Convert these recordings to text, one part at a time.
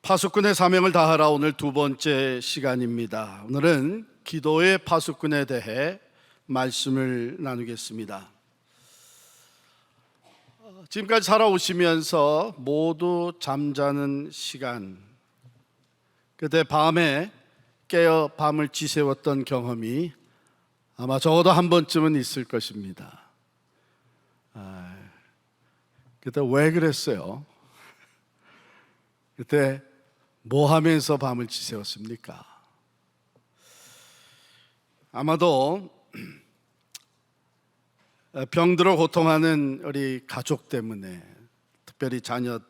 파수꾼의 사명을 다하라. 오늘 두 번째 시간입니다. 오늘은 기도의 파수꾼에 대해 말씀을 나누겠습니다. 지금까지 살아오시면서 모두 잠자는 시간, 그때 밤에 깨어 밤을 지새웠던 경험이 아마 적어도 한 번쯤은 있을 것입니다. 그때 왜 그랬어요? 그때 뭐 하면서 밤을 지새웠습니까? 아마도 병들어 고통하는 우리 가족 때문에, 특별히 자녀로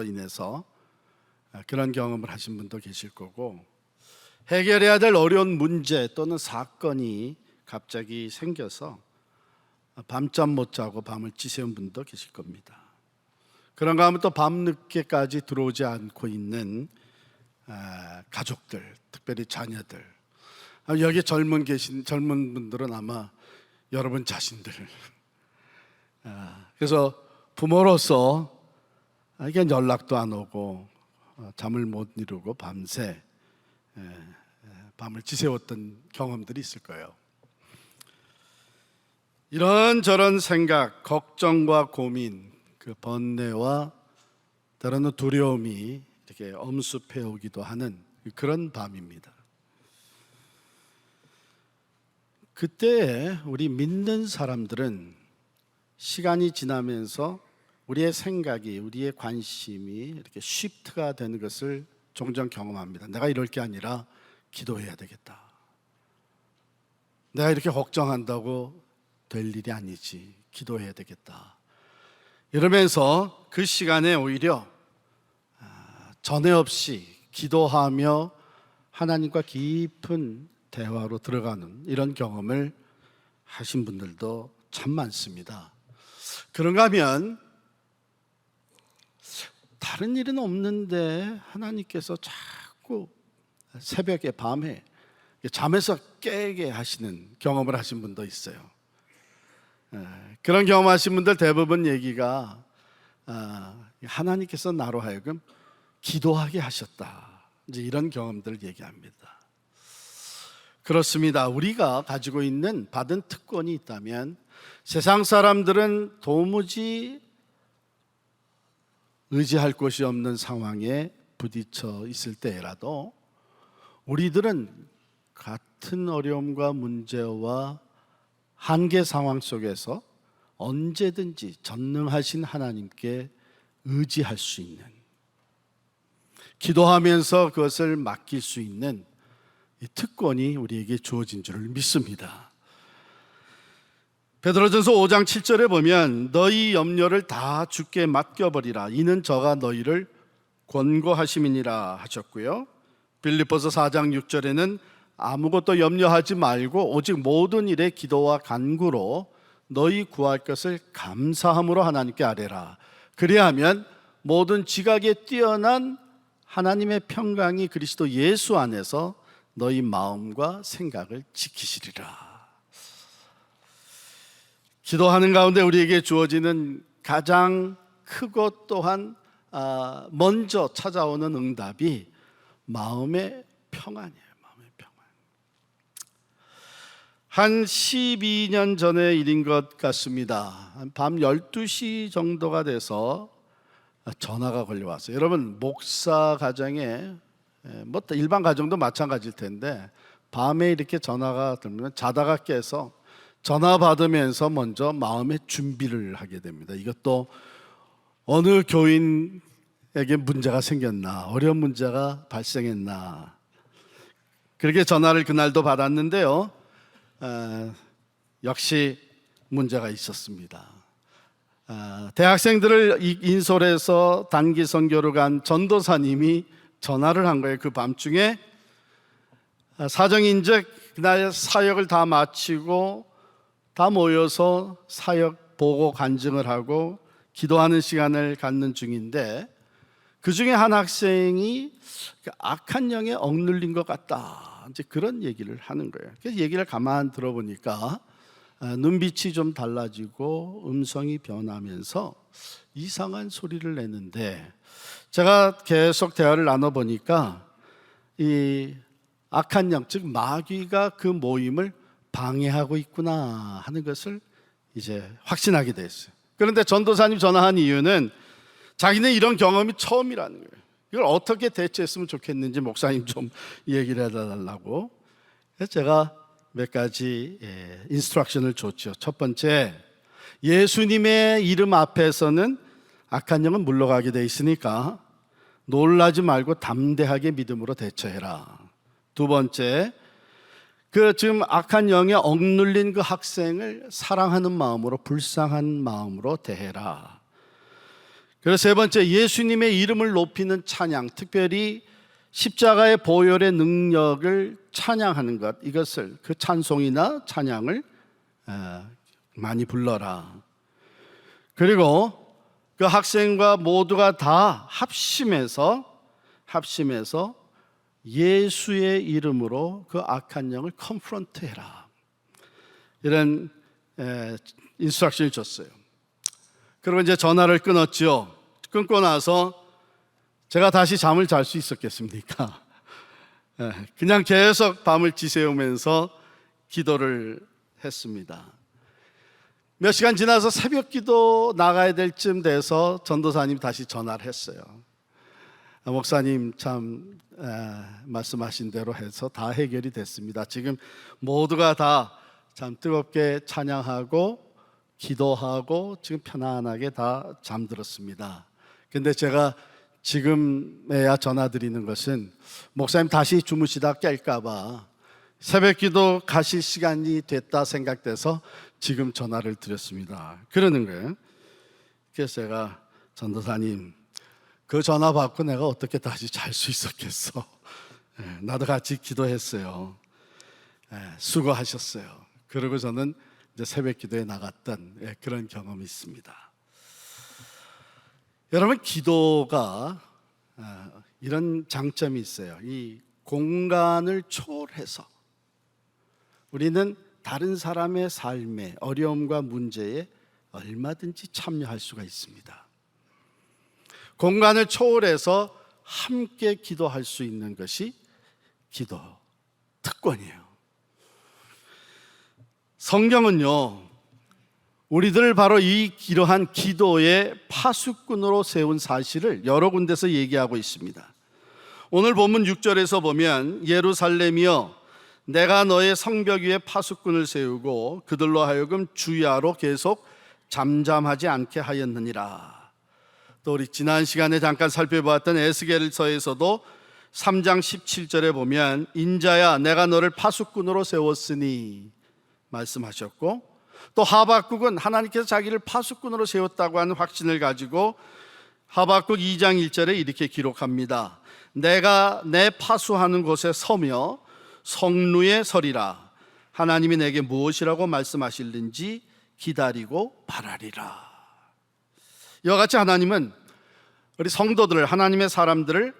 인해서 그런 경험을 하신 분도 계실 거고, 해결해야 될 어려운 문제 또는 사건이 갑자기 생겨서 밤잠 못 자고 밤을 지새운 분도 계실 겁니다. 그런가 하면 또 밤늦게까지 들어오지 않고 있는 가족들, 특별히 자녀들, 여기 젊은 분들은 아마 여러분 자신들. 그래서 부모로서 이게 연락도 안 오고 잠을 못 이루고 밤새 밤을 지새웠던 경험들이 있을 거예요. 이런저런 생각, 걱정과 고민, 그 번뇌와 때로는 두려움이 이렇게 엄습해 오기도 하는 그런 밤입니다. 그때 우리 믿는 사람들은 시간이 지나면서 우리의 생각이, 우리의 관심이 이렇게 쉬프트가 되는 것을 종종 경험합니다. 내가 이럴 게 아니라 기도해야 되겠다. 내가 이렇게 걱정한다고 될 일이 아니지. 기도해야 되겠다. 이러면서 그 시간에 오히려 전에 없이 기도하며 하나님과 깊은 대화로 들어가는 이런 경험을 하신 분들도 참 많습니다. 그런가 하면 다른 일은 없는데 하나님께서 자꾸 새벽에 밤에 잠에서 깨게 하시는 경험을 하신 분도 있어요. 그런 경험하신 분들 대부분 얘기가 하나님께서 나로 하여금 기도하게 하셨다, 이제 이런 경험들을 얘기합니다. 그렇습니다. 우리가 가지고 있는 받은 특권이 있다면 세상 사람들은 도무지 의지할 곳이 없는 상황에 부딪혀 있을 때라도 우리들은 같은 어려움과 문제와 한계 상황 속에서 언제든지 전능하신 하나님께 의지할 수 있는, 기도하면서 그것을 맡길 수 있는 이 특권이 우리에게 주어진 줄을 믿습니다. 베드로전서 5장 7절에 보면 너희 염려를 다 주께 맡겨버리라 이는 저가 너희를 권고하심이니라 하셨고요. 빌립보서 4장 6절에는 아무것도 염려하지 말고 오직 모든 일에 기도와 간구로 너희 구할 것을 감사함으로 하나님께 아뢰라. 그리하면 모든 지각에 뛰어난 하나님의 평강이 그리스도 예수 안에서 너희 마음과 생각을 지키시리라. 기도하는 가운데 우리에게 주어지는 가장 크고 또한 먼저 찾아오는 응답이 마음의 평안이에요. 한 12년 전의 일인 것 같습니다. 밤 12시 정도가 돼서 전화가 걸려왔어요. 여러분, 목사 가정에 뭐 일반 가정도 마찬가지일 텐데 밤에 이렇게 전화가 들면 자다가 깨서 전화 받으면서 먼저 마음의 준비를 하게 됩니다. 이것도 어느 교인에게 문제가 생겼나, 어려운 문제가 발생했나. 그렇게 전화를 그날도 받았는데요. 역시 문제가 있었습니다. 대학생들을 인솔해서 단기 선교로 간 전도사님이 전화를 한 거예요. 그 밤중에 사정인즉 그날 사역을 다 마치고 다 모여서 사역 보고 간증을 하고 기도하는 시간을 갖는 중인데 그 중에 한 학생이 악한 영에 억눌린 것 같다, 이제 그런 얘기를 하는 거예요. 그래서 얘기를 가만 들어보니까 눈빛이 좀 달라지고 음성이 변하면서 이상한 소리를 내는데, 제가 계속 대화를 나눠보니까 이 악한 영, 즉 마귀가 그 모임을 방해하고 있구나 하는 것을 이제 확신하게 됐어요. 그런데 전도사님 전화한 이유는 자기는 이런 경험이 처음이라는 거예요. 이걸 어떻게 대처했으면 좋겠는지 목사님 좀 얘기를 해달라고. 그래서 제가 몇 가지 인스트럭션을 줬죠. 첫 번째, 예수님의 이름 앞에서는 악한 영은 물러가게 돼 있으니까 놀라지 말고 담대하게 믿음으로 대처해라. 두 번째, 지금 악한 영에 억눌린 그 학생을 사랑하는 마음으로, 불쌍한 마음으로 대해라. 그리고 세 번째, 예수님의 이름을 높이는 찬양, 특별히 십자가의 보혈의 능력을 찬양하는 것, 이것을, 그 찬송이나 찬양을 많이 불러라. 그리고 그 학생과 모두가 다 합심해서 예수의 이름으로 그 악한 영을 컨프런트해라. 이런 인스트럭션을 줬어요. 그리고 이제 전화를 끊었죠. 끊고 나서 제가 다시 잠을 잘 수 있었겠습니까? 그냥 계속 밤을 지새우면서 기도를 했습니다. 몇 시간 지나서 새벽 기도 나가야 될 쯤 돼서 전도사님 다시 전화를 했어요. 목사님, 참 말씀하신 대로 해서 다 해결이 됐습니다. 지금 모두가 다 참 뜨겁게 찬양하고 기도하고 지금 편안하게 다 잠들었습니다. 근데 제가 지금에야 전화드리는 것은 목사님 다시 주무시다 깰까봐 새벽 기도 가실 시간이 됐다 생각돼서 지금 전화를 드렸습니다. 그러는 거예요. 그래서 제가, 전도사님, 그 전화 받고 내가 어떻게 다시 잘 수 있었겠어. 나도 같이 기도했어요. 수고하셨어요. 그리고 저는 이제 새벽 기도에 나갔던 그런 경험이 있습니다. 여러분, 기도가 이런 장점이 있어요. 이 공간을 초월해서 우리는 다른 사람의 삶의 어려움과 문제에 얼마든지 참여할 수가 있습니다. 공간을 초월해서 함께 기도할 수 있는 것이 기도 특권이에요. 성경은요, 우리들을 바로 이러한 기도의 파수꾼으로 세운 사실을 여러 군데서 얘기하고 있습니다. 오늘 본문 6절에서 보면, 예루살렘이여 내가 너의 성벽 위에 파수꾼을 세우고 그들로 하여금 주야로 계속 잠잠하지 않게 하였느니라. 또 우리 지난 시간에 잠깐 살펴보았던 에스겔서에서도 3장 17절에 보면, 인자야 내가 너를 파수꾼으로 세웠으니 말씀하셨고, 또 하박국은 하나님께서 자기를 파수꾼으로 세웠다고 하는 확신을 가지고 하박국 2장 1절에 이렇게 기록합니다. 내가 내 파수하는 곳에 서며 성루에 서리라. 하나님이 내게 무엇이라고 말씀하실는지 기다리고 바라리라. 이와 같이 하나님은 우리 성도들을, 하나님의 사람들을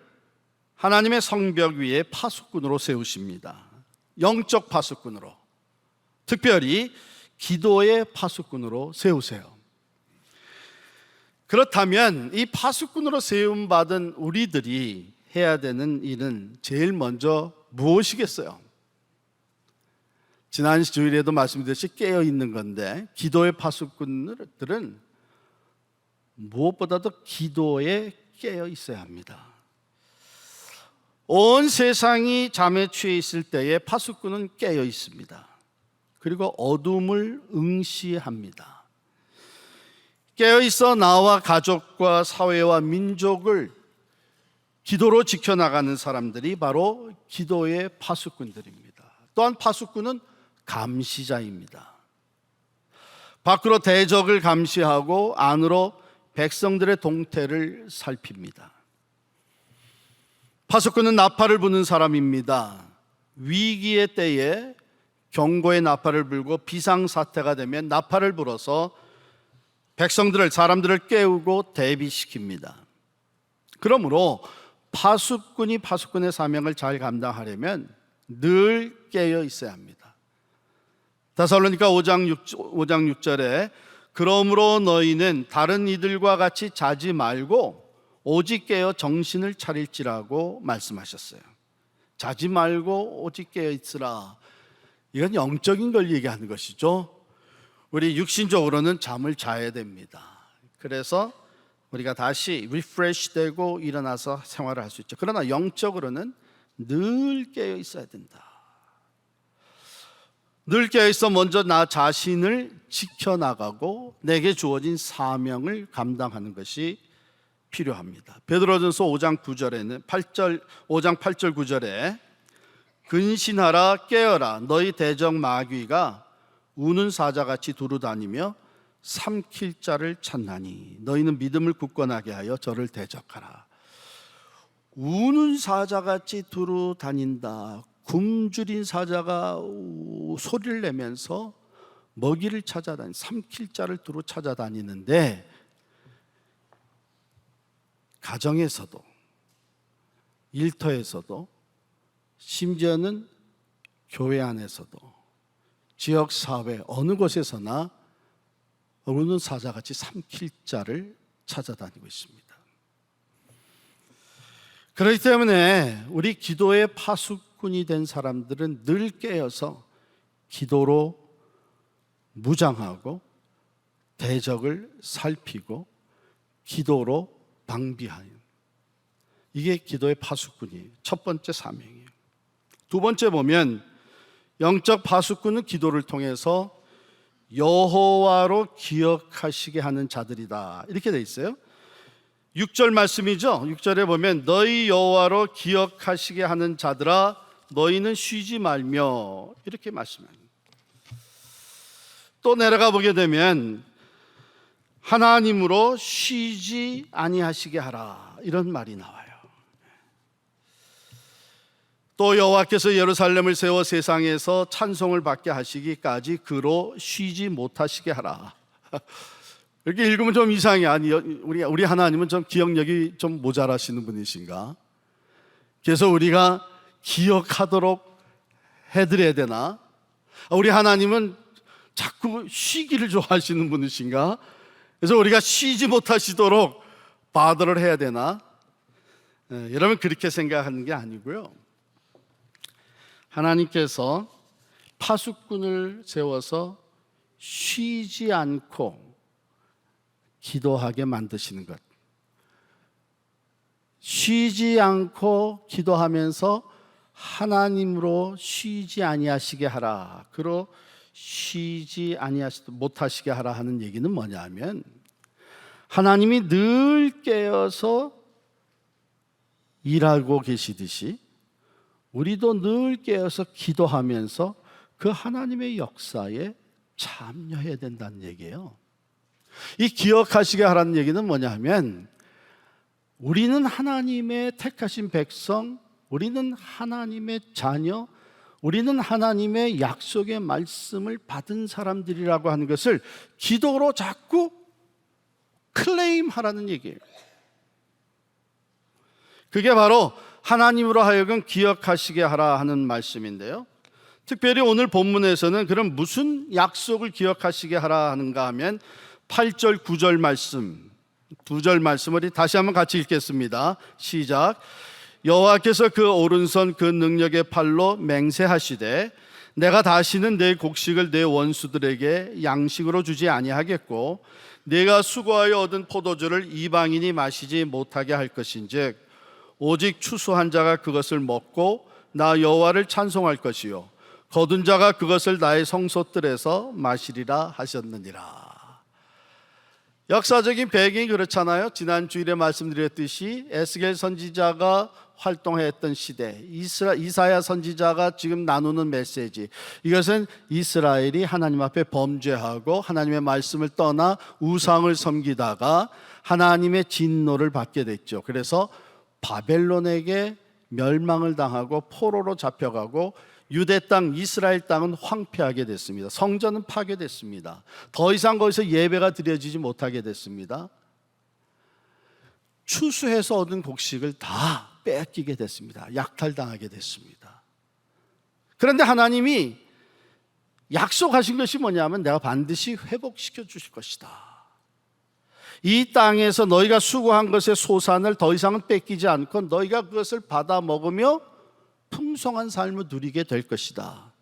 하나님의 성벽 위에 파수꾼으로 세우십니다. 영적 파수꾼으로, 특별히 기도의 파수꾼으로 세우세요. 그렇다면 이 파수꾼으로 세움받은 우리들이 해야 되는 일은 제일 먼저 무엇이겠어요? 지난 주일에도 말씀드렸듯이 깨어있는 건데, 기도의 파수꾼들은 무엇보다도 기도에 깨어 있어야 합니다. 온 세상이 잠에 취해 있을 때에 파수꾼은 깨어 있습니다. 그리고 어둠을 응시합니다. 깨어 있어 나와 가족과 사회와 민족을 기도로 지켜나가는 사람들이 바로 기도의 파수꾼들입니다. 또한 파수꾼은 감시자입니다. 밖으로 대적을 감시하고 안으로 백성들의 동태를 살핍니다. 파수꾼은 나팔을 부는 사람입니다. 위기의 때에 경고의 나팔을 불고 비상사태가 되면 나팔을 불어서 백성들을, 사람들을 깨우고 대비시킵니다. 그러므로 파수꾼이 파수꾼의 사명을 잘 감당하려면 늘 깨어 있어야 합니다. 데살로니가 5장 6절에 그러므로 너희는 다른 이들과 같이 자지 말고 오직 깨어 정신을 차릴지라고 말씀하셨어요. 자지 말고 오직 깨어 있으라. 이건 영적인 걸 얘기하는 것이죠. 우리 육신적으로는 잠을 자야 됩니다. 그래서 우리가 다시 리프레시 되고 일어나서 생활을 할 수 있죠. 그러나 영적으로는 늘 깨어 있어야 된다. 늘 깨어 있어 먼저 나 자신을 지켜나가고 내게 주어진 사명을 감당하는 것이 필요합니다. 베드로전서 5장 8절 9절에 근신하라 깨어라 너희 대적 마귀가 우는 사자같이 두루다니며 삼킬 자를 찾나니 너희는 믿음을 굳건하게 하여 저를 대적하라. 우는 사자같이 두루다닌다. 굶주린 사자가 소리를 내면서 먹이를 찾아다니 삼킬 자를 두루 찾아다니는데 가정에서도 일터에서도 심지어는 교회 안에서도 지역사회 어느 곳에서나 우는 사자같이 삼킬 자를 찾아다니고 있습니다. 그렇기 때문에 우리 기도의 파수꾼이 된 사람들은 늘 깨어서 기도로 무장하고 대적을 살피고 기도로 방비하는 이게 기도의 파수꾼이에요. 첫 번째 사명이에요. 두 번째 보면 영적 파수꾼은 기도를 통해서 여호와로 기억하시게 하는 자들이다 이렇게 돼 있어요. 6절 말씀이죠. 6절에 보면 너희 여호와로 기억하시게 하는 자들아 너희는 쉬지 말며 이렇게 말씀합니다. 또 내려가 보게 되면 하나님으로 쉬지 아니하시게 하라 이런 말이 나와요. 또 여호와께서 예루살렘을 세워 세상에서 찬송을 받게 하시기까지 그로 쉬지 못하시게 하라. 이렇게 읽으면 좀 이상해. 아니 우리 하나님은 좀 기억력이 좀 모자라시는 분이신가? 그래서 우리가 기억하도록 해드려야 되나? 우리 하나님은 자꾸 쉬기를 좋아하시는 분이신가? 그래서 우리가 쉬지 못하시도록 바더를 해야 되나? 여러분 그렇게 생각하는 게 아니고요. 하나님께서 파수꾼을 세워서 쉬지 않고 기도하게 만드시는 것. 쉬지 않고 기도하면서 하나님으로 쉬지 아니하시게 하라. 그로 쉬지 못하시게 하라 하는 얘기는 뭐냐면 하나님이 늘 깨어서 일하고 계시듯이 우리도 늘 깨어서 기도하면서 그 하나님의 역사에 참여해야 된다는 얘기예요. 이 기억하시게 하라는 얘기는 뭐냐 하면 우리는 하나님의 택하신 백성, 우리는 하나님의 자녀, 우리는 하나님의 약속의 말씀을 받은 사람들이라고 하는 것을 기도로 자꾸 클레임하라는 얘기예요. 그게 바로 하나님으로 하여금 기억하시게 하라 하는 말씀인데요. 특별히 오늘 본문에서는 그럼 무슨 약속을 기억하시게 하라 하는가 하면 8절 9절 말씀 두 절 말씀을 다시 한번 같이 읽겠습니다. 시작. 여호와께서 그 오른손 그 능력의 팔로 맹세하시되 내가 다시는 내 곡식을 내 원수들에게 양식으로 주지 아니하겠고 내가 수고하여 얻은 포도주를 이방인이 마시지 못하게 할 것인즉 오직 추수한 자가 그것을 먹고 나 여호와를 찬송할 것이요 거둔 자가 그것을 나의 성소들에서 마시리라 하셨느니라. 역사적인 배경이 그렇잖아요. 지난 주일에 말씀드렸듯이 에스겔 선지자가 활동했던 시대, 이사야 선지자가 지금 나누는 메시지, 이것은 이스라엘이 하나님 앞에 범죄하고 하나님의 말씀을 떠나 우상을 섬기다가 하나님의 진노를 받게 됐죠. 그래서 바벨론에게 멸망을 당하고 포로로 잡혀가고 유대 땅, 이스라엘 땅은 황폐하게 됐습니다. 성전은 파괴됐습니다. 더 이상 거기서 예배가 드려지지 못하게 됐습니다. 추수해서 얻은 곡식을 다 뺏기게 됐습니다. 약탈당하게 됐습니다. 그런데 하나님이 약속하신 것이 뭐냐면 내가 반드시 회복시켜 주실 것이다. 이 땅에서 너희가 수고한 것의 소산을 더 이상은 뺏기지 않고 너희가 그것을 받아 먹으며 풍성한 삶을 누리게 될 것이다.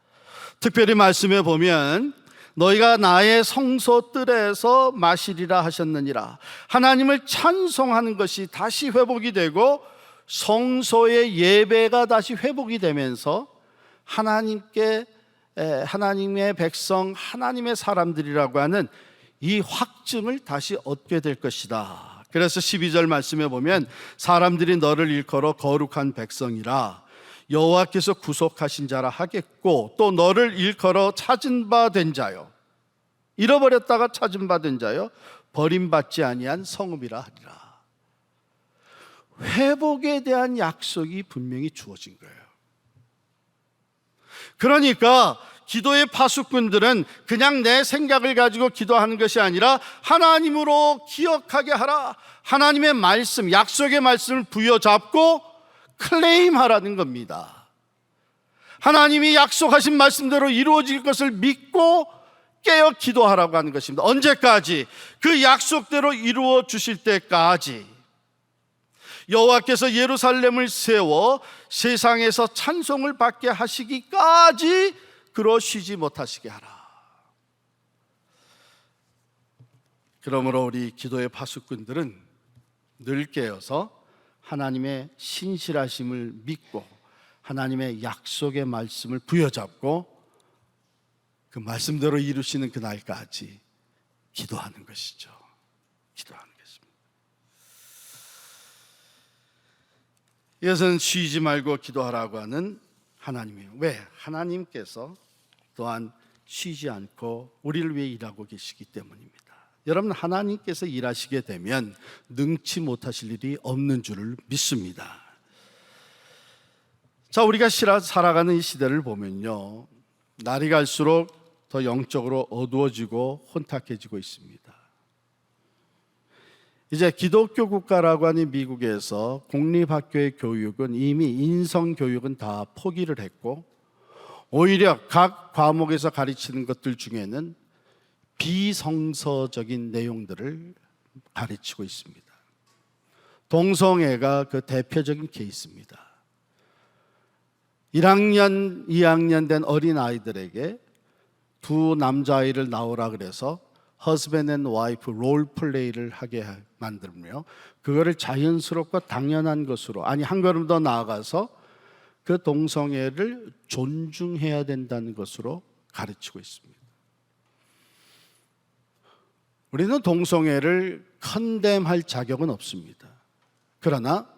특별히 말씀해 보면 너희가 나의 성소 뜰에서 마시리라 하셨느니라. 하나님을 찬송하는 것이 다시 회복이 되고 성소의 예배가 다시 회복이 되면서 하나님의 백성, 하나님의 사람들이라고 하는 이 확증을 다시 얻게 될 것이다. 그래서 12절 말씀에 보면 사람들이 너를 일컬어 거룩한 백성이라 여호와께서 구속하신 자라 하겠고, 또 너를 일컬어 찾은 바 된 자요, 잃어버렸다가 찾은 바 된 자요, 버림받지 아니한 성읍이라 하리라. 회복에 대한 약속이 분명히 주어진 거예요. 그러니까 기도의 파수꾼들은 그냥 내 생각을 가지고 기도하는 것이 아니라 하나님으로 기억하게 하라. 하나님의 말씀, 약속의 말씀을 부여잡고 클레임하라는 겁니다. 하나님이 약속하신 말씀대로 이루어질 것을 믿고 깨어 기도하라고 하는 것입니다. 언제까지? 그 약속대로 이루어 주실 때까지. 여호와께서 예루살렘을 세워 세상에서 찬송을 받게 하시기까지 그러 쉬지 못하시게 하라. 그러므로 우리 기도의 파수꾼들은 늘 깨어서 하나님의 신실하심을 믿고 하나님의 약속의 말씀을 부여잡고 그 말씀대로 이루시는 그날까지 기도하는 것이죠. 기도하는 것입니다. 이것은 쉬지 말고 기도하라고 하는 하나님이에요. 왜? 하나님께서 또한 쉬지 않고 우리를 위해 일하고 계시기 때문입니다. 여러분, 하나님께서 일하시게 되면 능치 못하실 일이 없는 줄을 믿습니다. 자, 우리가 살아가는 이 시대를 보면요, 날이 갈수록 더 영적으로 어두워지고 혼탁해지고 있습니다. 이제 기독교 국가라고 하는 미국에서 공립학교의 교육은 이미 인성교육은 다 포기를 했고, 오히려 각 과목에서 가르치는 것들 중에는 비성서적인 내용들을 가르치고 있습니다. 동성애가 그 대표적인 케이스입니다. 1학년, 2학년 된 어린 아이들에게 두 남자아이를 낳으라 그래서 허스밴드 앤 와이프 롤플레이를 하게 만들며 그거를 자연스럽고 당연한 것으로, 아니 한 걸음 더 나아가서 그 동성애를 존중해야 된다는 것으로 가르치고 있습니다. 우리는 동성애를 컨뎀할 자격은 없습니다. 그러나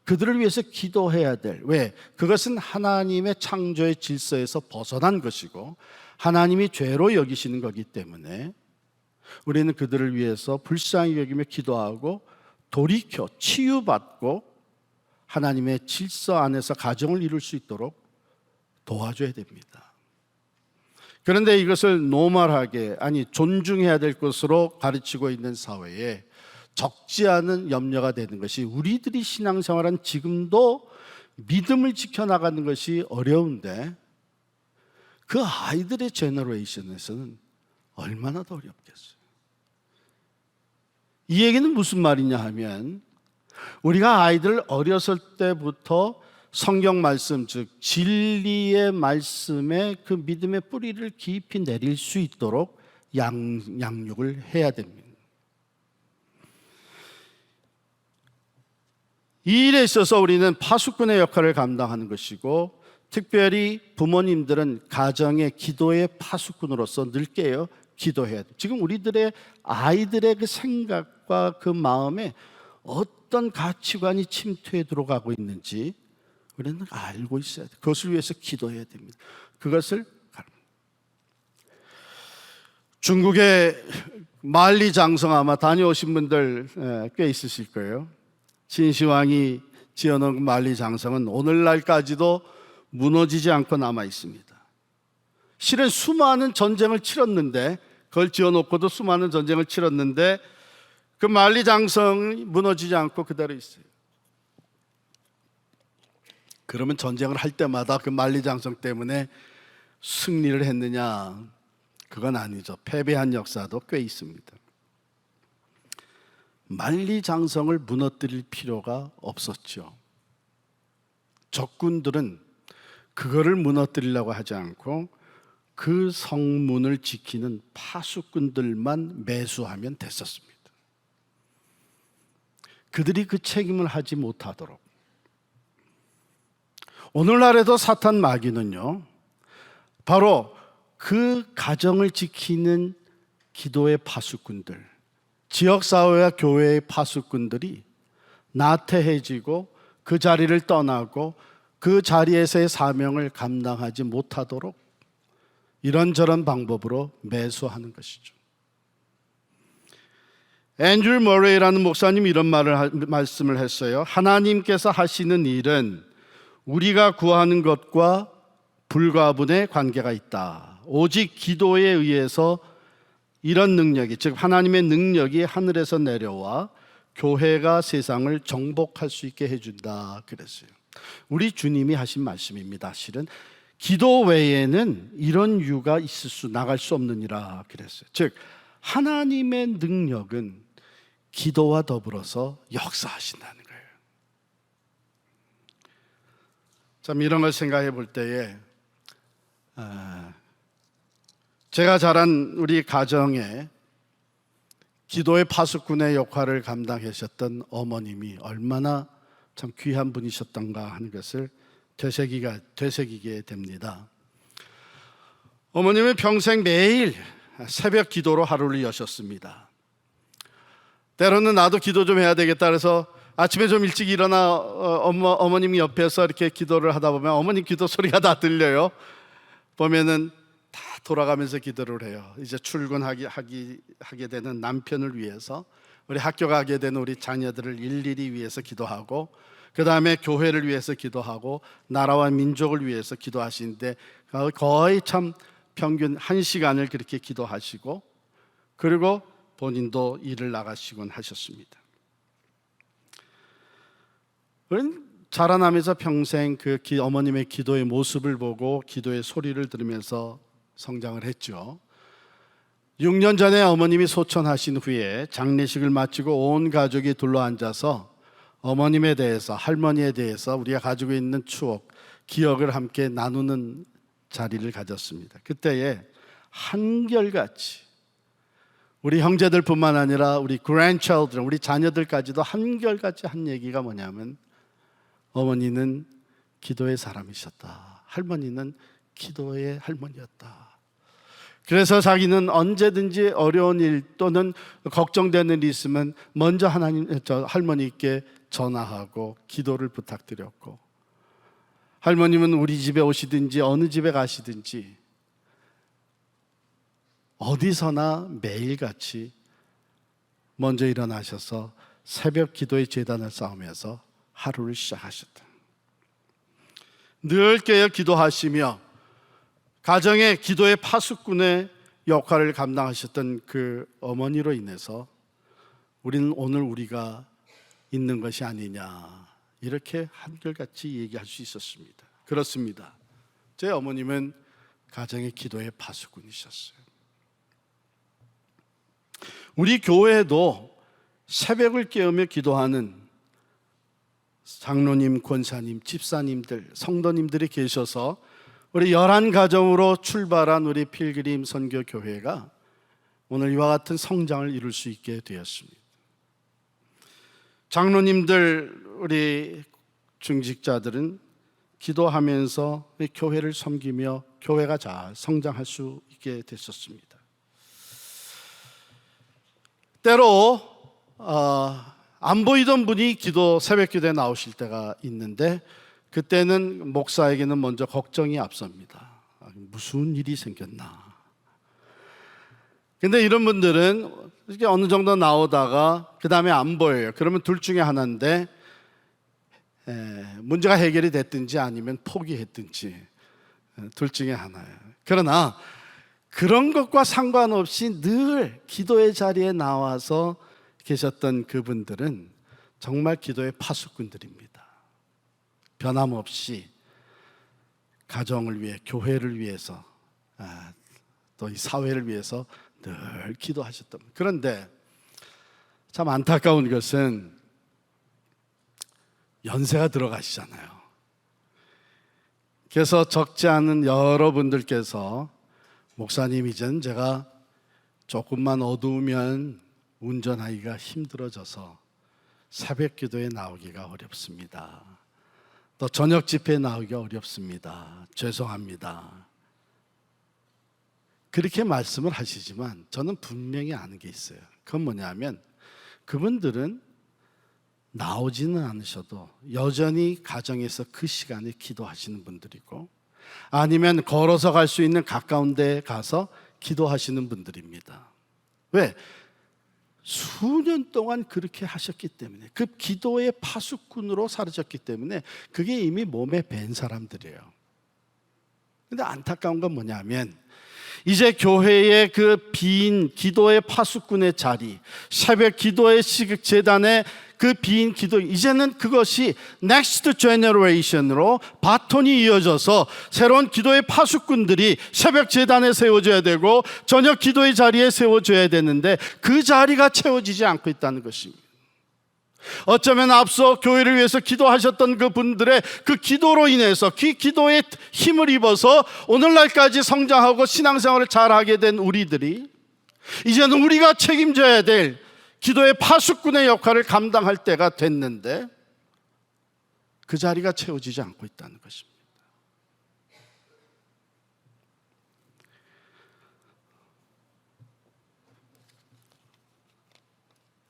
그들을 위해서 기도해야 될, 왜? 그것은 하나님의 창조의 질서에서 벗어난 것이고 하나님이 죄로 여기시는 거기 때문에 우리는 그들을 위해서 불쌍히 여기며 기도하고 돌이켜 치유받고 하나님의 질서 안에서 가정을 이룰 수 있도록 도와줘야 됩니다. 그런데 이것을 노멀하게, 아니 존중해야 될 것으로 가르치고 있는 사회에 적지 않은 염려가 되는 것이, 우리들이 신앙생활은 지금도 믿음을 지켜나가는 것이 어려운데 그 아이들의 제너레이션에서는 얼마나 더 어렵겠어요. 이 얘기는 무슨 말이냐 하면, 우리가 아이들 어렸을 때부터 성경 말씀, 즉 진리의 말씀에 그 믿음의 뿌리를 깊이 내릴 수 있도록 양육을 해야 됩니다. 이 일에 있어서 우리는 파수꾼의 역할을 감당하는 것이고, 특별히 부모님들은 가정의 기도의 파수꾼으로서 늘 깨어 기도해야 돼요. 지금 우리들의 아이들의 그 생각과 그 마음에 어떤 가치관이 침투해 들어가고 있는지 우리는 알고 있어야 돼요. 그것을 위해서 기도해야 됩니다. 그것을 중국의 만리장성, 아마 다녀오신 분들 꽤 있으실 거예요. 진시황이 지어놓은 만리장성은 오늘날까지도 무너지지 않고 남아 있습니다. 실은 수많은 전쟁을 치렀는데, 그걸 지어놓고도 수많은 전쟁을 치렀는데 그 만리장성이 무너지지 않고 그대로 있어요. 그러면 전쟁을 할 때마다 그 만리장성 때문에 승리를 했느냐? 그건 아니죠. 패배한 역사도 꽤 있습니다. 만리장성을 무너뜨릴 필요가 없었죠. 적군들은 그거를 무너뜨리려고 하지 않고 그 성문을 지키는 파수꾼들만 매수하면 됐었습니다. 그들이 그 책임을 하지 못하도록. 오늘날에도 사탄 마귀는요, 바로 그 가정을 지키는 기도의 파수꾼들, 지역사회와 교회의 파수꾼들이 나태해지고 그 자리를 떠나고 그 자리에서의 사명을 감당하지 못하도록 이런저런 방법으로 매수하는 것이죠. 앤드류 머레이라는 목사님이 이런 말씀을 했어요. 하나님께서 하시는 일은 우리가 구하는 것과 불가분의 관계가 있다. 오직 기도에 의해서 이런 능력이, 즉 하나님의 능력이 하늘에서 내려와 교회가 세상을 정복할 수 있게 해준다 그랬어요. 우리 주님이 하신 말씀입니다. 실은 기도 외에는 이런 이유가 나갈 수 없느니라 그랬어요. 즉 하나님의 능력은 기도와 더불어서 역사하신다는 거예요. 참 이런 걸 생각해 볼 때에 제가 자란 우리 가정에 기도의 파수꾼의 역할을 감당하셨던 어머님이 얼마나 참 귀한 분이셨던가 하는 것을 되새기게 됩니다. 어머님은 평생 매일 새벽 기도로 하루를 여셨습니다. 때로는 나도 기도 좀 해야 되겠다 그래서 아침에 좀 일찍 일어나 어머님 옆에서 이렇게 기도를 하다 보면 어머님 기도 소리가 다 들려요. 보면은 다 돌아가면서 기도를 해요. 이제 출근하게 되는 남편을 위해서, 우리 학교 가게 되는 우리 자녀들을 일일이 위해서 기도하고, 그 다음에 교회를 위해서 기도하고, 나라와 민족을 위해서 기도하시는데 거의 참 평균 1시간을 그렇게 기도하시고, 그리고 본인도 일을 나가시곤 하셨습니다. 자라나면서 평생 그 어머님의 기도의 모습을 보고 기도의 소리를 들으면서 성장을 했죠. 6년 전에 어머님이 소천하신 후에 장례식을 마치고 온 가족이 둘러앉아서 어머님에 대해서, 할머니에 대해서 우리가 가지고 있는 추억, 기억을 함께 나누는 자리를 가졌습니다. 그때에 한결같이 우리 형제들뿐만 아니라 우리 grandchildren, 우리 자녀들까지도 한결같이 한 얘기가 뭐냐면 어머니는 기도의 사람이셨다. 할머니는 기도의 할머니였다. 그래서 자기는 언제든지 어려운 일 또는 걱정되는 일 있으면 먼저 할머니께 전화하고 기도를 부탁드렸고, 할머님은 우리 집에 오시든지 어느 집에 가시든지 어디서나 매일같이 먼저 일어나셔서 새벽 기도의 제단을 쌓으면서 하루를 시작하셨다. 늘 깨어 기도하시며 가정의 기도의 파수꾼의 역할을 감당하셨던 그 어머니로 인해서 우리는 오늘 우리가 있는 것이 아니냐, 이렇게 한결같이 얘기할 수 있었습니다. 그렇습니다. 제 어머님은 가정의 기도의 파수꾼이셨어요. 우리 교회에도 새벽을 깨우며 기도하는 장로님, 권사님, 집사님들, 성도님들이 계셔서 우리 11가정으로 출발한 우리 필그림 선교 교회가 오늘 이와 같은 성장을 이룰 수 있게 되었습니다. 장로님들, 우리 중직자들은 기도하면서 교회를 섬기며 교회가 잘 성장할 수 있게 됐었습니다. 때로 안 보이던 분이 새벽 기도에 나오실 때가 있는데, 그때는 목사에게는 먼저 걱정이 앞섭니다. 무슨 일이 생겼나. 근데 이런 분들은 이렇게 어느 정도 나오다가 그 다음에 안 보여요. 그러면 둘 중에 하나인데 문제가 해결이 됐든지 아니면 포기했든지 둘 중에 하나예요. 그러나 그런 것과 상관없이 늘 기도의 자리에 나와서 계셨던 그분들은 정말 기도의 파수꾼들입니다. 변함없이 가정을 위해, 교회를 위해서 또 이 사회를 위해서 늘 기도하셨던. 그런데 참 안타까운 것은 연세가 들어가시잖아요. 그래서 적지 않은 여러분들께서 목사님, 이제는 제가 조금만 어두우면 운전하기가 힘들어져서 새벽 기도에 나오기가 어렵습니다. 또 저녁 집회에 나오기가 어렵습니다. 죄송합니다. 그렇게 말씀을 하시지만 저는 분명히 아는 게 있어요. 그건 뭐냐면 그분들은 나오지는 않으셔도 여전히 가정에서 그 시간에 기도하시는 분들이고, 아니면 걸어서 갈 수 있는 가까운 데 가서 기도하시는 분들입니다. 왜? 수년 동안 그렇게 하셨기 때문에, 그 기도의 파수꾼으로 사라졌기 때문에 그게 이미 몸에 밴 사람들이에요. 근데 안타까운 건 뭐냐면 이제 교회의 그 빈 기도의 파수꾼의 자리, 새벽 기도의 시극재단의 그 빈 기도, 이제는 그것이 넥스트 제너레이션으로 바톤이 이어져서 새로운 기도의 파수꾼들이 새벽 재단에 세워져야 되고 저녁 기도의 자리에 세워져야 되는데 그 자리가 채워지지 않고 있다는 것입니다. 어쩌면 앞서 교회를 위해서 기도하셨던 그 분들의 그 기도로 인해서, 그 기도에 힘을 입어서 오늘날까지 성장하고 신앙생활을 잘하게 된 우리들이 이제는 우리가 책임져야 될 기도의 파수꾼의 역할을 감당할 때가 됐는데 그 자리가 채워지지 않고 있다는 것입니다.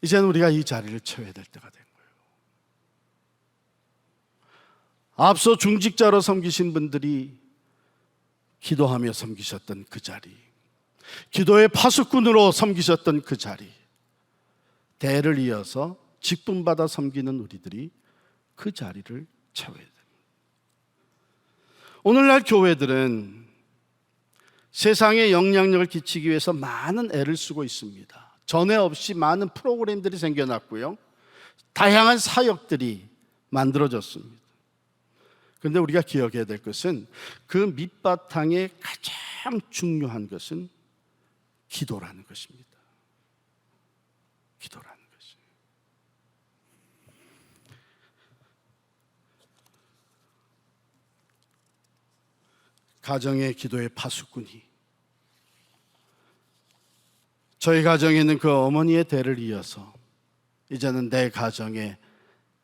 이제는 우리가 이 자리를 채워야 될 때가 된 거예요. 앞서 중직자로 섬기신 분들이 기도하며 섬기셨던 그 자리, 기도의 파수꾼으로 섬기셨던 그 자리, 대를 이어서 직분받아 섬기는 우리들이 그 자리를 채워야 됩니다. 오늘날 교회들은 세상에 영향력을 끼치기 위해서 많은 애를 쓰고 있습니다. 전에 없이 많은 프로그램들이 생겨났고요, 다양한 사역들이 만들어졌습니다. 그런데 우리가 기억해야 될 것은 그 밑바탕에 가장 중요한 것은 기도라는 것입니다. 기도라는 것이. 가정의 기도의 파수꾼이, 저희 가정에는 그 어머니의 대를 이어서 이제는 내 가정에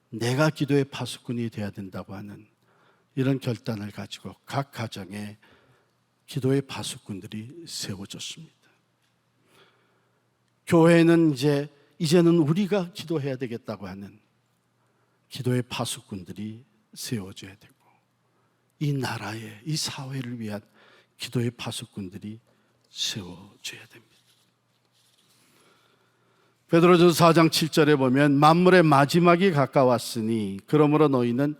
내가 기도의 파수꾼이 되어야 된다고 하는 이런 결단을 가지고 각 가정에 기도의 파수꾼들이 세워졌습니다. 교회는 이제는 우리가 기도해야 되겠다고 하는 기도의 파수꾼들이 세워져야 되고, 이 나라의, 이 사회를 위한 기도의 파수꾼들이 세워져야 됩니다. 베드로전서 4장 7절에 보면 만물의 마지막이 가까웠으니 그러므로 너희는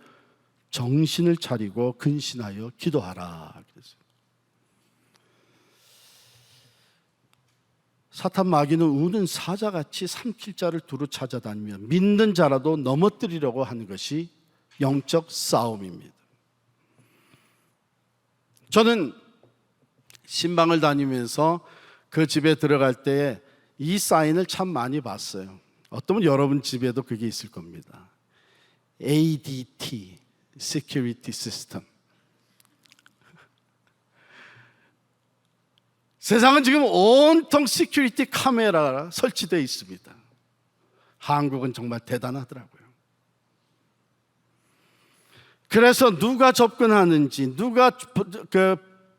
정신을 차리고 근신하여 기도하라. 그랬어요. 사탄 마귀는 우는 사자같이 삼킬 자를 두루 찾아다니며 믿는 자라도 넘어뜨리려고 하는 것이 영적 싸움입니다. 저는 신방을 다니면서 그 집에 들어갈 때 이 사인을 참 많이 봤어요. 어쩌면 여러분 집에도 그게 있을 겁니다. ADT, Security System. 세상은 지금 온통 시큐리티 카메라가 설치되어 있습니다. 한국은 정말 대단하더라고요. 그래서 누가 접근하는지, 누가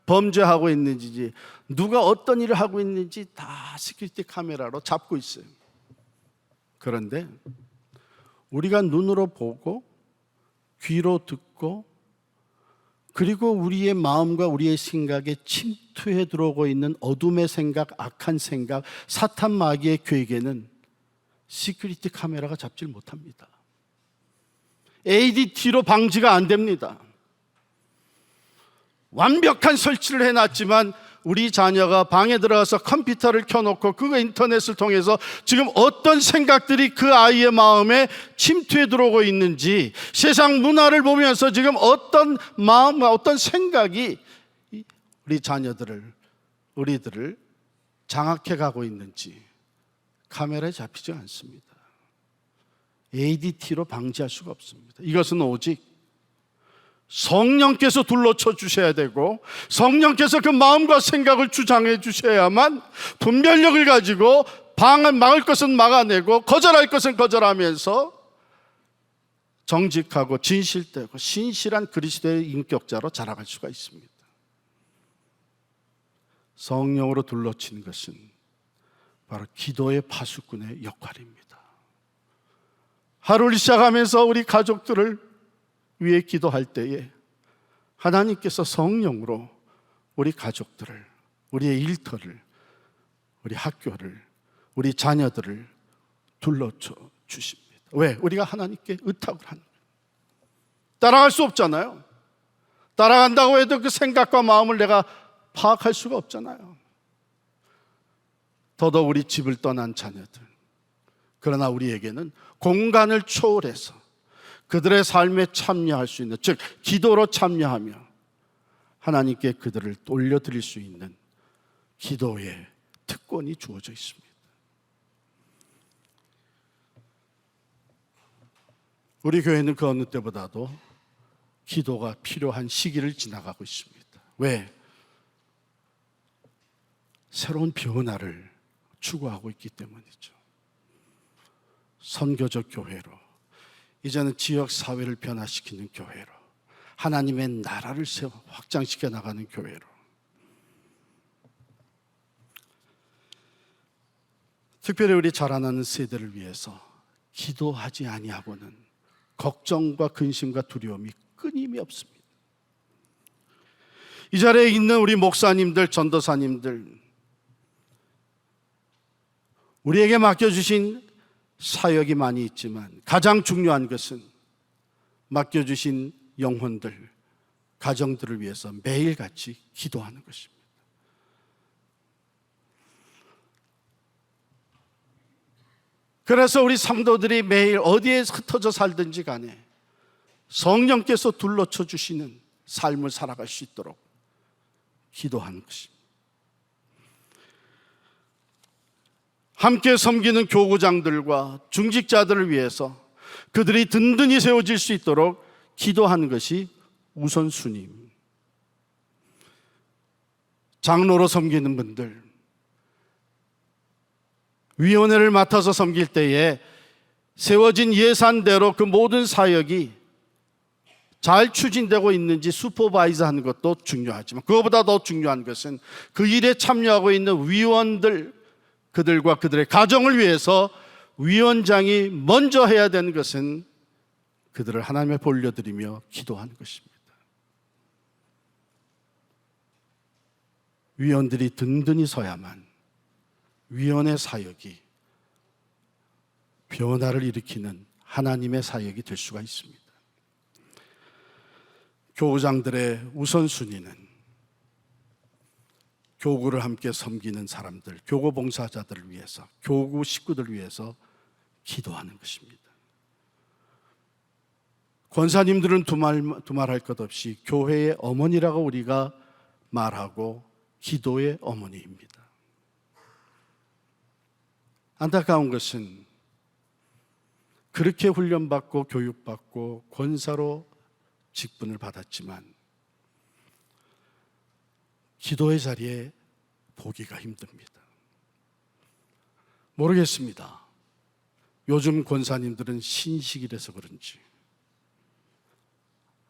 범죄하고 있는지, 누가 어떤 일을 하고 있는지 다 시큐리티 카메라로 잡고 있어요. 그런데 우리가 눈으로 보고 귀로 듣고 그리고 우리의 마음과 우리의 생각에 침투해 들어오고 있는 어둠의 생각, 악한 생각, 사탄 마귀의 괴계는 시큐리티 카메라가 잡질 못합니다. ADT로 방지가 안 됩니다. 완벽한 설치를 해놨지만 우리 자녀가 방에 들어가서 컴퓨터를 켜놓고 그 인터넷을 통해서 지금 어떤 생각들이 그 아이의 마음에 침투해 들어오고 있는지, 세상 문화를 보면서 지금 어떤 마음과 어떤 생각이 우리 자녀들을 우리들을 장악해 가고 있는지 카메라에 잡히지 않습니다. ADT로 방지할 수가 없습니다. 이것은 오직 성령께서 둘러쳐 주셔야 되고 성령께서 그 마음과 생각을 주장해 주셔야만 분별력을 가지고 막을 것은 막아내고 거절할 것은 거절하면서 정직하고 진실되고 신실한 그리스도의 인격자로 자라갈 수가 있습니다. 성령으로 둘러치는 것은 바로 기도의 파수꾼의 역할입니다. 하루를 시작하면서 우리 가족들을 위해 기도할 때에 하나님께서 성령으로 우리 가족들을, 우리의 일터를, 우리 학교를, 우리 자녀들을 둘러쳐 주십니다. 왜? 우리가 하나님께 의탁을 하는 거예요. 따라갈 수 없잖아요. 따라간다고 해도 그 생각과 마음을 내가 파악할 수가 없잖아요. 더더욱 우리 집을 떠난 자녀들. 그러나 우리에게는 공간을 초월해서 그들의 삶에 참여할 수 있는, 즉 기도로 참여하며 하나님께 그들을 돌려드릴 수 있는 기도의 특권이 주어져 있습니다. 우리 교회는 그 어느 때보다도 기도가 필요한 시기를 지나가고 있습니다. 왜? 새로운 변화를 추구하고 있기 때문이죠. 선교적 교회로, 이제는 지역 사회를 변화시키는 교회로, 하나님의 나라를 확장시켜 나가는 교회로. 특별히 우리 자라나는 세대를 위해서 기도하지 아니하고는 걱정과 근심과 두려움이 끊임이 없습니다. 이 자리에 있는 우리 목사님들, 전도사님들, 우리에게 맡겨주신 사역이 많이 있지만 가장 중요한 것은 맡겨주신 영혼들, 가정들을 위해서 매일같이 기도하는 것입니다. 그래서 우리 성도들이 매일 어디에 흩어져 살든지 간에 성령께서 둘러쳐 주시는 삶을 살아갈 수 있도록 기도하는 것입니다. 함께 섬기는 교구장들과 중직자들을 위해서 그들이 든든히 세워질 수 있도록 기도하는 것이 우선순위입니다. 장로로 섬기는 분들, 위원회를 맡아서 섬길 때에 세워진 예산대로 그 모든 사역이 잘 추진되고 있는지 슈퍼바이저 하는 것도 중요하지만 그것보다 더 중요한 것은 그 일에 참여하고 있는 위원들, 그들과 그들의 가정을 위해서 위원장이 먼저 해야 되는 것은 그들을 하나님에 올려드리며 기도하는 것입니다. 위원들이 든든히 서야만 위원의 사역이 변화를 일으키는 하나님의 사역이 될 수가 있습니다. 교우장들의 우선순위는 교구를 함께 섬기는 사람들, 교구 봉사자들을 위해서, 교구 식구들을 위해서 기도하는 것입니다. 권사님들은 두말할 것 없이 교회의 어머니라고 우리가 말하고 기도의 어머니입니다. 안타까운 것은 그렇게 훈련받고 교육받고 권사로 직분을 받았지만 기도의 자리에 보기가 힘듭니다. 모르겠습니다. 요즘 권사님들은 신식이라서 그런지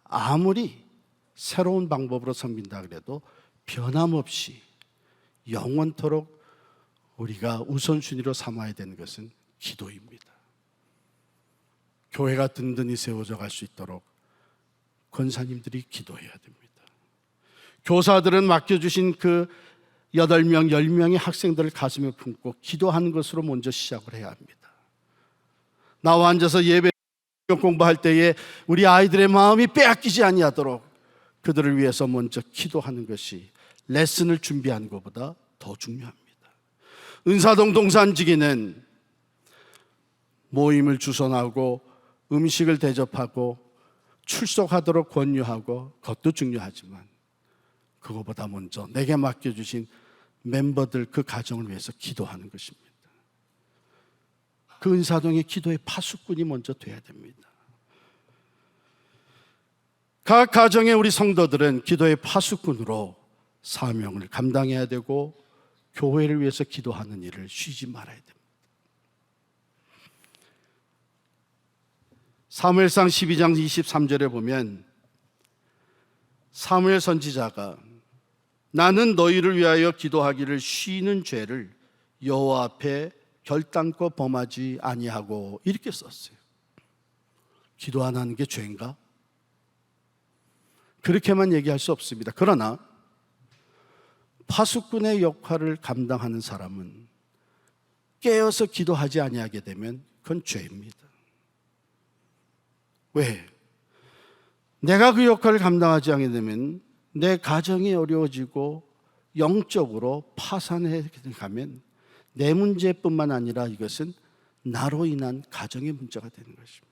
아무리 새로운 방법으로 섬긴다 그래도 변함없이 영원토록 우리가 우선순위로 삼아야 되는 것은 기도입니다. 교회가 든든히 세워져 갈 수 있도록 권사님들이 기도해야 됩니다. 교사들은 맡겨주신 그 8명, 10명의 학생들을 가슴에 품고 기도하는 것으로 먼저 시작을 해야 합니다. 나와 앉아서 예배 공부할 때에 우리 아이들의 마음이 빼앗기지 아니하도록 그들을 위해서 먼저 기도하는 것이 레슨을 준비하는 것보다 더 중요합니다. 은사동 동산지기는 모임을 주선하고 음식을 대접하고 출석하도록 권유하고 그것도 중요하지만 그것보다 먼저 내게 맡겨주신 멤버들 그 가정을 위해서 기도하는 것입니다. 그 은사동의 기도의 파수꾼이 먼저 돼야 됩니다. 각 가정의 우리 성도들은 기도의 파수꾼으로 사명을 감당해야 되고 교회를 위해서 기도하는 일을 쉬지 말아야 됩니다. 사무엘상 12장 23절에 보면 사무엘 선지자가 나는 너희를 위하여 기도하기를 쉬는 죄를 여호와 앞에 결단코 범하지 아니하고 이렇게 썼어요. 기도 안 하는 게 죄인가? 그렇게만 얘기할 수 없습니다. 그러나 파수꾼의 역할을 감당하는 사람은 깨어서 기도하지 아니하게 되면 그건 죄입니다. 왜? 내가 그 역할을 감당하지 않게 되면 내 가정이 어려워지고 영적으로 파산해 가면 내 문제뿐만 아니라 이것은 나로 인한 가정의 문제가 되는 것입니다.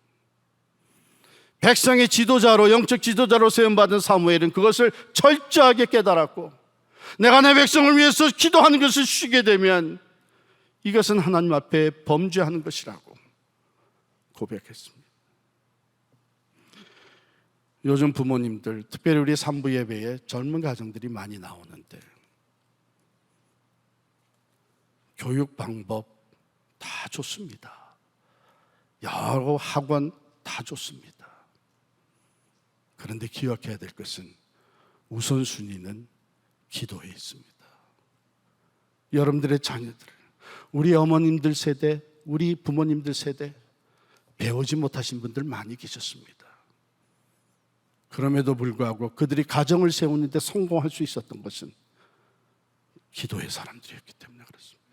백성의 지도자로, 영적 지도자로 세움받은 사무엘은 그것을 철저하게 깨달았고, 내가 내 백성을 위해서 기도하는 것을 쉬게 되면 이것은 하나님 앞에 범죄하는 것이라고 고백했습니다. 요즘 부모님들, 특별히 우리 산부 예배에 젊은 가정들이 많이 나오는데 교육 방법 다 좋습니다. 여러 학원 다 좋습니다. 그런데 기억해야 될 것은 우선순위는 기도에 있습니다. 여러분들의 자녀들, 우리 어머님들 세대, 우리 부모님들 세대 배우지 못하신 분들 많이 계셨습니다. 그럼에도 불구하고 그들이 가정을 세우는데 성공할 수 있었던 것은 기도의 사람들이었기 때문에 그렇습니다.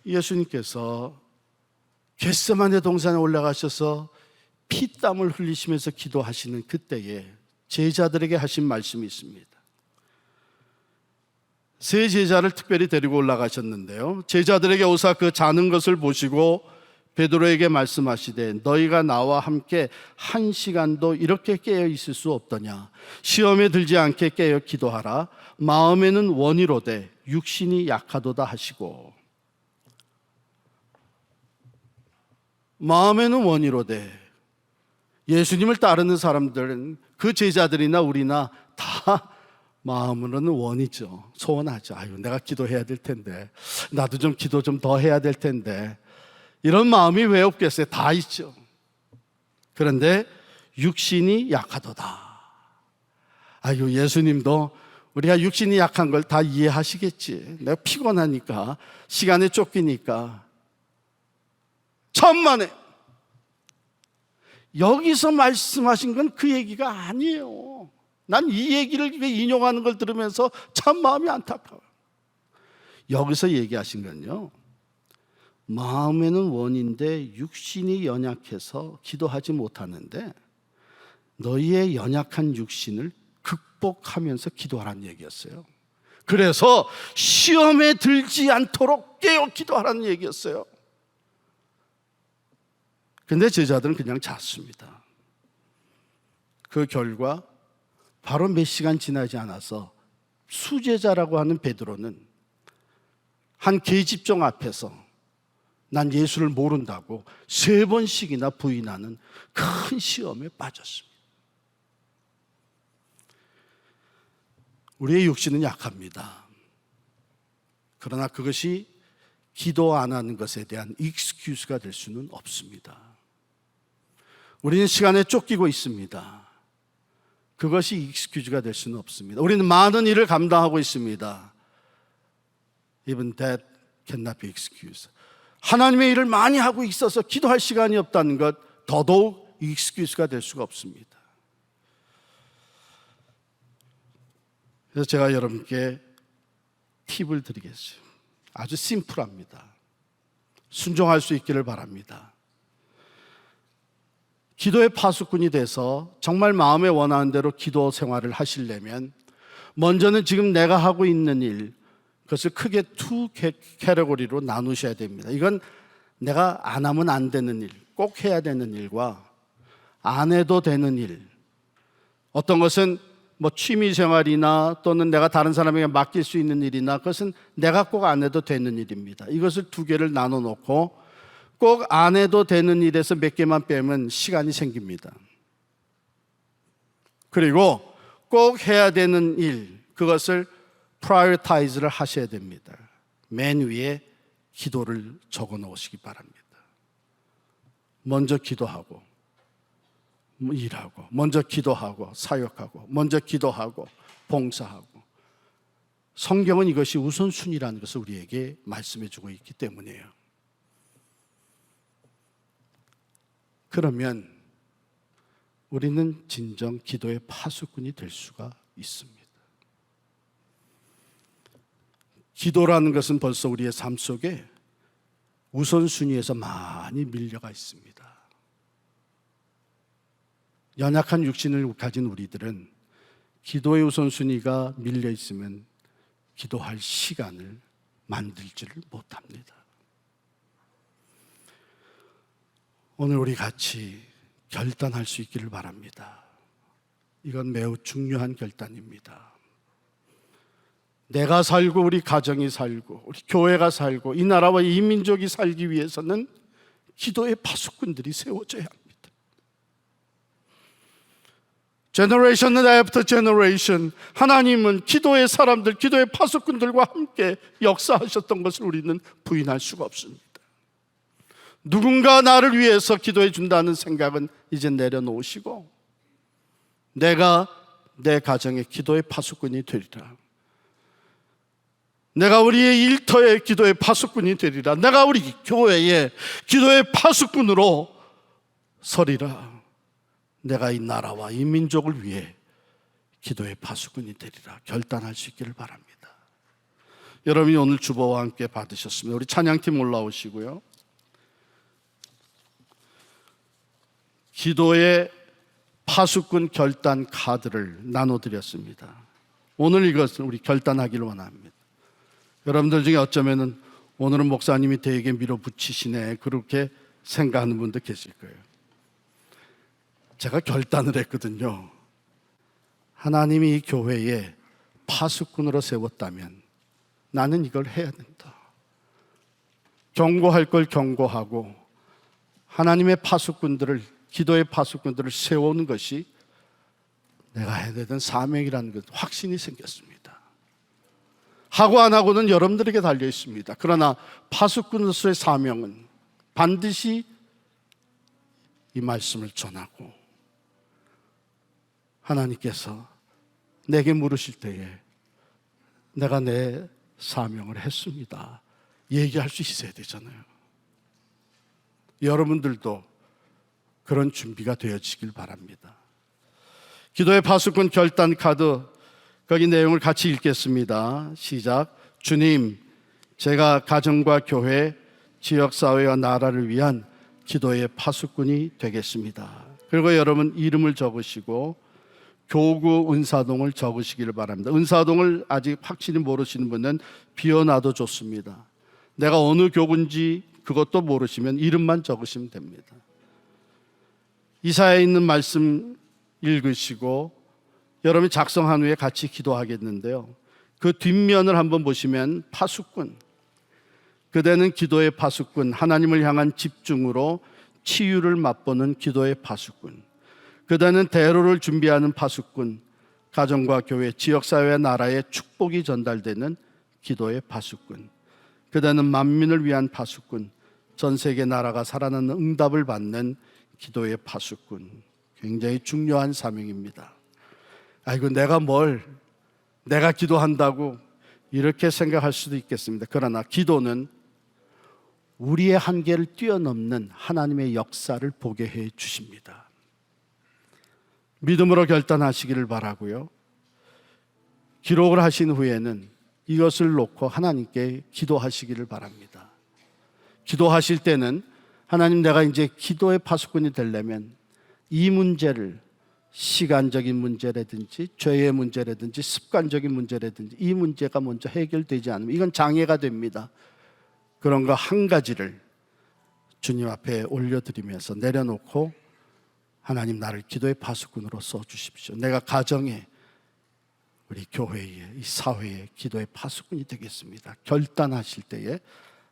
예수님께서 겟세마네 동산에 올라가셔서 피땀을 흘리시면서 기도하시는 그때에 제자들에게 하신 말씀이 있습니다. 세 제자를 특별히 데리고 올라가셨는데요, 제자들에게 오사 그 자는 것을 보시고 베드로에게 말씀하시되 너희가 나와 함께 1시간도 이렇게 깨어 있을 수 없더냐. 시험에 들지 않게 깨어 기도하라. 마음에는 원이로되 육신이 약하도다 하시고, 마음에는 원이로되, 예수님을 따르는 사람들은 그 제자들이나 우리나 다 마음으로는 원이죠. 소원하죠. 아유, 내가 기도해야 될 텐데, 나도 좀 기도 좀 더 해야 될 텐데, 이런 마음이 왜 없겠어요? 다 있죠. 그런데 육신이 약하도다. 아유, 예수님도 우리가 육신이 약한 걸 다 이해하시겠지. 내가 피곤하니까, 시간에 쫓기니까. 천만에 여기서 말씀하신 건 그 얘기가 아니에요. 난 이 얘기를 인용하는 걸 들으면서 참 마음이 안타까워요. 여기서 얘기하신 건요, 마음에는 원인데 육신이 연약해서 기도하지 못하는데 너희의 연약한 육신을 극복하면서 기도하라는 얘기였어요. 그래서 시험에 들지 않도록 깨어 기도하라는 얘기였어요. 근데 제자들은 그냥 잤습니다. 그 결과 바로 몇 시간 지나지 않아서 수제자라고 하는 베드로는 한 계집종 앞에서 난 예수를 모른다고 3번씩이나 부인하는 큰 시험에 빠졌습니다. 우리의 육신은 약합니다. 그러나 그것이 기도 안 하는 것에 대한 익스큐즈가 될 수는 없습니다. 우리는 시간에 쫓기고 있습니다. 그것이 익스큐즈가 될 수는 없습니다. 우리는 많은 일을 감당하고 있습니다. Even that cannot be excused. 하나님의 일을 많이 하고 있어서 기도할 시간이 없다는 것, 더더욱 익스큐즈가 될 수가 없습니다. 그래서 제가 여러분께 팁을 드리겠어요. 아주 심플합니다. 순종할 수 있기를 바랍니다. 기도의 파수꾼이 돼서 정말 마음에 원하는 대로 기도 생활을 하시려면 먼저는 지금 내가 하고 있는 일, 그것을 크게 두 캐러고리로 나누셔야 됩니다. 이건 내가 안 하면 안 되는 일, 꼭 해야 되는 일과 안 해도 되는 일. 어떤 것은 뭐 취미 생활이나 또는 내가 다른 사람에게 맡길 수 있는 일이나 그것은 내가 꼭 안 해도 되는 일입니다. 이것을 두 개를 나눠 놓고 꼭 안 해도 되는 일에서 몇 개만 빼면 시간이 생깁니다. 그리고 꼭 해야 되는 일, 그것을 prioritize를 하셔야 됩니다. 맨 위에 기도를 적어 놓으시기 바랍니다. 먼저 기도하고 일하고, 먼저 기도하고 사역하고, 먼저 기도하고 봉사하고. 성경은 이것이 우선순위라는 것을 우리에게 말씀해 주고 있기 때문이에요. 그러면 우리는 진정 기도의 파수꾼이 될 수가 있습니다. 기도라는 것은 벌써 우리의 삶 속에 우선순위에서 많이 밀려가 있습니다. 연약한 육신을 가진 우리들은 기도의 우선순위가 밀려 있으면 기도할 시간을 만들지를 못합니다. 오늘 우리 같이 결단할 수 있기를 바랍니다. 이건 매우 중요한 결단입니다. 내가 살고 우리 가정이 살고 우리 교회가 살고 이 나라와 이 민족이 살기 위해서는 기도의 파수꾼들이 세워져야 합니다. 제너레이션 애프터 제너레이션, 하나님은 기도의 사람들, 기도의 파수꾼들과 함께 역사하셨던 것을 우리는 부인할 수가 없습니다. 누군가 나를 위해서 기도해 준다는 생각은 이제 내려놓으시고 내가 내 가정의 기도의 파수꾼이 되리라. 내가 우리의 일터의 기도의 파수꾼이 되리라. 내가 우리 교회의 기도의 파수꾼으로 서리라. 내가 이 나라와 이 민족을 위해 기도의 파수꾼이 되리라. 결단할 수 있기를 바랍니다. 여러분이 오늘 주보와 함께 받으셨으면 우리 찬양팀 올라오시고요. 기도의 파수꾼 결단 카드를 나눠드렸습니다. 오늘 이것을 우리 결단하기를 원합니다. 여러분들 중에 어쩌면은 오늘은 목사님이 되게 밀어붙이시네 그렇게 생각하는 분도 계실 거예요. 제가 결단을 했거든요. 하나님이 이 교회에 파수꾼으로 세웠다면 나는 이걸 해야 된다. 경고할 걸 경고하고 하나님의 파수꾼들을, 기도의 파수꾼들을 세우는 것이 내가 해야 되는 사명이라는 것 확신이 생겼습니다. 하고 안 하고는 여러분들에게 달려 있습니다. 그러나 파수꾼으로서의 사명은 반드시 이 말씀을 전하고 하나님께서 내게 물으실 때에 내가 내 사명을 했습니다. 얘기할 수 있어야 되잖아요. 여러분들도 그런 준비가 되어지길 바랍니다. 기도의 파수꾼 결단 카드, 거기 내용을 같이 읽겠습니다. 시작. 주님, 제가 가정과 교회, 지역사회와 나라를 위한 기도의 파수꾼이 되겠습니다. 그리고 여러분 이름을 적으시고 교구 은사동을 적으시기를 바랍니다. 은사동을 아직 확실히 모르시는 분은 비워놔도 좋습니다. 내가 어느 교구인지 그것도 모르시면 이름만 적으시면 됩니다. 이사야에 있는 말씀 읽으시고 여러분이 작성한 후에 같이 기도하겠는데요. 그 뒷면을 한번 보시면 파수꾼, 그대는 기도의 파수꾼, 하나님을 향한 집중으로 치유를 맛보는 기도의 파수꾼, 그대는 대로를 준비하는 파수꾼, 가정과 교회, 지역사회와 나라에 축복이 전달되는 기도의 파수꾼, 그대는 만민을 위한 파수꾼, 전 세계 나라가 살아나는 응답을 받는 기도의 파수꾼. 굉장히 중요한 사명입니다. 아이고 내가 기도한다고 이렇게 생각할 수도 있겠습니다. 그러나 기도는 우리의 한계를 뛰어넘는 하나님의 역사를 보게 해 주십니다. 믿음으로 결단하시기를 바라고요. 기록을 하신 후에는 이것을 놓고 하나님께 기도하시기를 바랍니다. 기도하실 때는 하나님, 내가 이제 기도의 파수꾼이 되려면 이 문제를, 시간적인 문제라든지 죄의 문제라든지 습관적인 문제라든지 이 문제가 먼저 해결되지 않으면 이건 장애가 됩니다. 그런 거 한 가지를 주님 앞에 올려드리면서 내려놓고 하나님, 나를 기도의 파수꾼으로 써주십시오. 내가 가정에 우리 교회의, 이 사회의 기도의 파수꾼이 되겠습니다. 결단하실 때에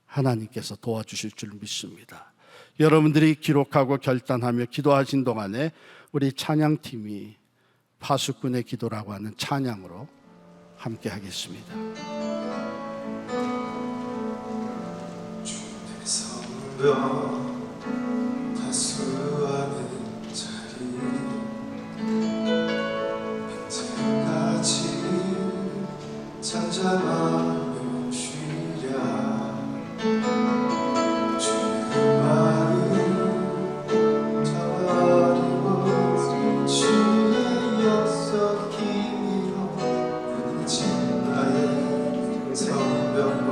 하나님께서 도와주실 줄 믿습니다. 여러분들이 기록하고 결단하며 기도하신 동안에 우리 찬양팀이 파수꾼의 기도라고 하는 찬양으로 함께 하겠습니다. 주의 성령 다수하는 자리 언제까지 잠잠하며 쉬랴 주의 말을 저버리고 주의 약속 힘으로 끊어진 나의 성벽과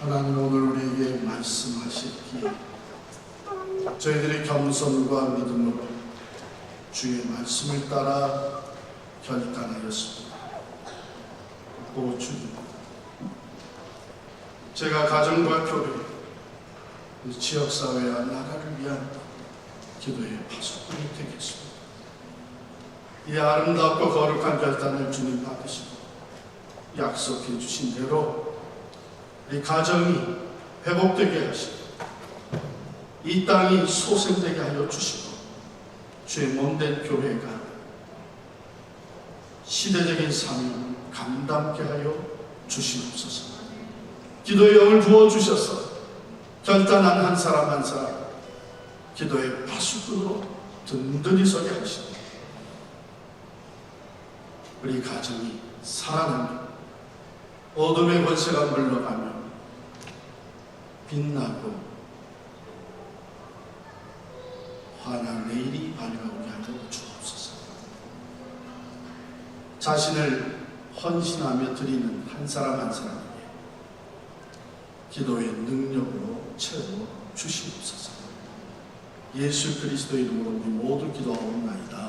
하나님 오늘 우리에게 말씀하시기에 저희들의 겸손과 믿음으로 주의 말씀을 따라 결단하였습니다. 오 주님, 제가 가정과 교회, 지역사회와 나라를 위한 기도의 파수꾼이 되겠습니다. 이 아름답고 거룩한 결단을 주님 받으시고 약속해 주신 대로 이 가정이 회복되게 하시고 이 땅이 소생되게 하여 주시고 주의 몸된 교회가 시대적인 사명을 감당케 하여 주시옵소서. 기도의 영을 부어주셔서 결단한 한 사람 한 사람 기도의 파수꾼으로 든든히 서게 하시고 우리 가정이 살아나며 어둠의 권세가 물러가며 빛나고 환한 내일이 밝아오게 하여 주옵소서. 자신을 헌신하며 드리는 한 사람 한 사람에게 기도의 능력으로 채워 주시옵소서. 예수 그리스도의 이름으로 우리 모두 기도하옵나이다.